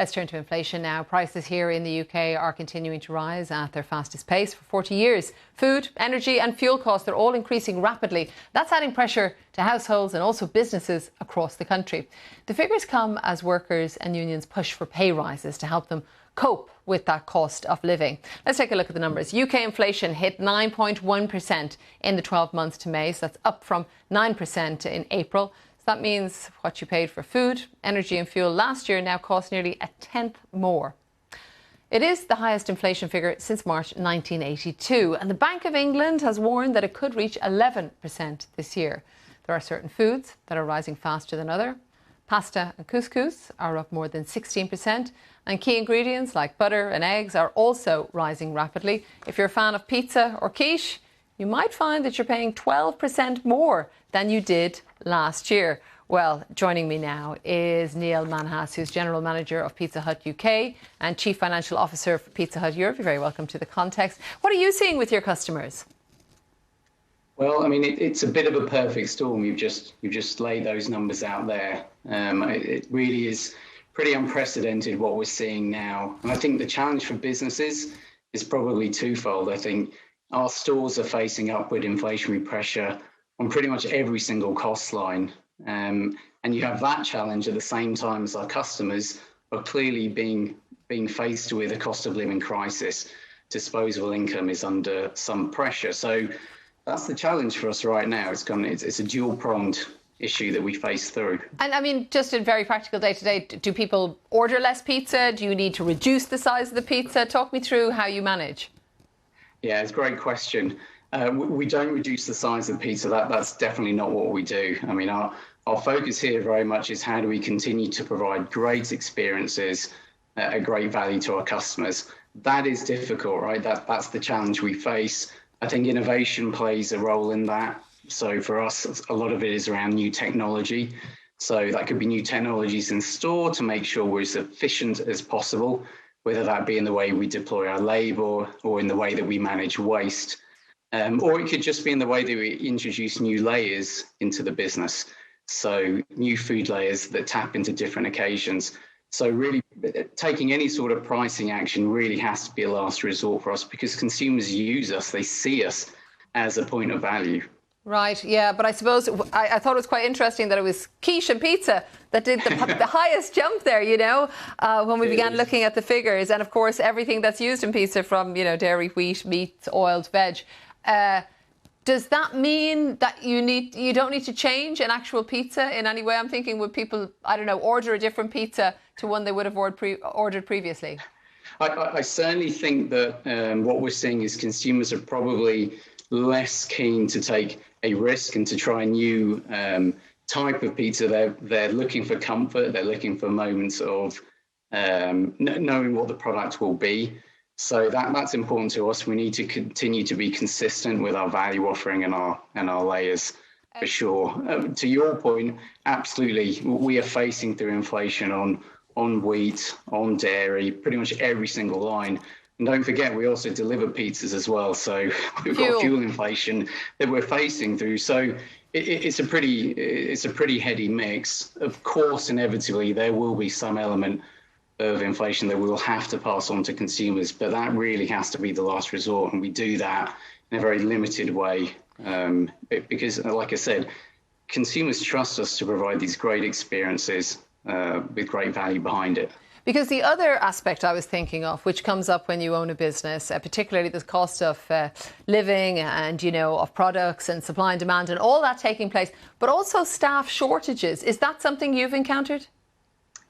Let's turn to inflation now. Prices here in the UK are continuing to rise at their fastest pace for 40 years. Food, energy and fuel costs, they're all increasing rapidly. That's adding pressure to households and also businesses across the country. The figures come as workers and unions push for pay rises to help them cope with that cost of living. Let's take a look at the numbers. UK inflation hit 9.1% in the 12 months to May, so that's up from 9% in April. So that means what you paid for food, energy and fuel last year now costs nearly a tenth more. It is the highest inflation figure since March 1982, and the Bank of England has warned that it could reach 11% this year. There are certain foods that are rising faster than others. Pasta and couscous are up more than 16%, and key ingredients like butter and eggs are also rising rapidly. If you're a fan of pizza or quiche, you might find that you're paying 12% more than you did last year. Well, joining me now is Neil Manhas, who's General Manager of Pizza Hut UK and Chief Financial Officer for Pizza Hut Europe. You're very welcome to The Context. What are you seeing with your customers? Well, I mean, it's a bit of a perfect storm. You've just laid those numbers out there. It really is pretty unprecedented what we're seeing now. And I think the challenge for businesses is probably twofold. I think our stores are facing upward inflationary pressure on pretty much every single cost line. And you have that challenge at the same time as our customers are clearly being faced with a cost of living crisis. Disposable income is under some pressure. So that's the challenge for us right now. It's a dual-pronged issue that we face through. And I mean, just in very practical day-to-day, do people order less pizza? Do you need to reduce the size of the pizza? Talk me through how you manage. Yeah, it's a great question. We don't reduce the size of the pizza. That's definitely not what we do. I mean, our focus here very much is how do we continue to provide great experiences at a great value to our customers. That is difficult, right? That's the challenge we face. I think innovation plays a role in that. So for us, a lot of it is around new technology. So that could be new technologies in store to make sure we're as efficient as possible, whether that be in the way we deploy our labour or in the way that we manage waste. Or it could just be in the way that we introduce new layers into the business. So new food layers that tap into different occasions. So really taking any sort of pricing action really has to be a last resort for us because consumers use us, they see us as a point of value. Right, yeah, but I suppose I thought it was quite interesting that it was quiche and pizza that did the highest jump there, you know, when we began looking at the figures. And of course, everything that's used in pizza from, you know, dairy, wheat, meat, oiled veg. Does that mean that you don't need to change an actual pizza in any way? I'm thinking, would people, I don't know, order a different pizza to one they would have ordered previously? I certainly think that what we're seeing is consumers are probably less keen to take a risk and to try a new type of pizza. They're looking for comfort. They're looking for moments of knowing what the product will be. So that's important to us. We need to continue to be consistent with our value offering and our layers, for sure. To your point, absolutely, we are facing through inflation on wheat, on dairy, pretty much every single line. And don't forget, we also deliver pizzas as well. So we've got fuel inflation that we're facing through. So it's a pretty heady mix. Of course, inevitably, there will be some element of inflation that we will have to pass on to consumers, but that really has to be the last resort, and we do that in a very limited way because, like I said, consumers trust us to provide these great experiences with great value behind it. Because the other aspect I was thinking of, which comes up when you own a business, particularly the cost of living and, you know, of products and supply and demand and all that taking place, but also staff shortages. Is that something you've encountered?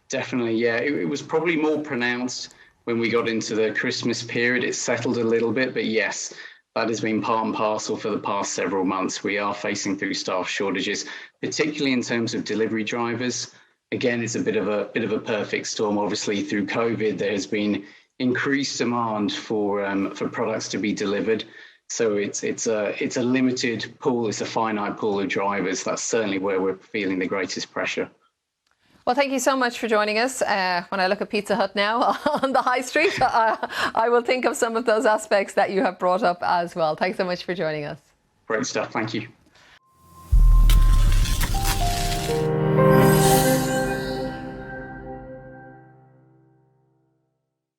Definitely, yeah. It was probably more pronounced when we got into the Christmas period. It settled a little bit, but yes, that has been part and parcel for the past several months. We are facing through staff shortages, particularly in terms of delivery drivers. Again, it's a bit of a perfect storm. Obviously, through COVID, there has been increased demand for products to be delivered. So it's a limited pool. It's a finite pool of drivers. That's certainly where we're feeling the greatest pressure. Well, thank you so much for joining us. When I look at Pizza Hut now on the high street, I will think of some of those aspects that you have brought up as well. Thanks so much for joining us. Great stuff. Thank you.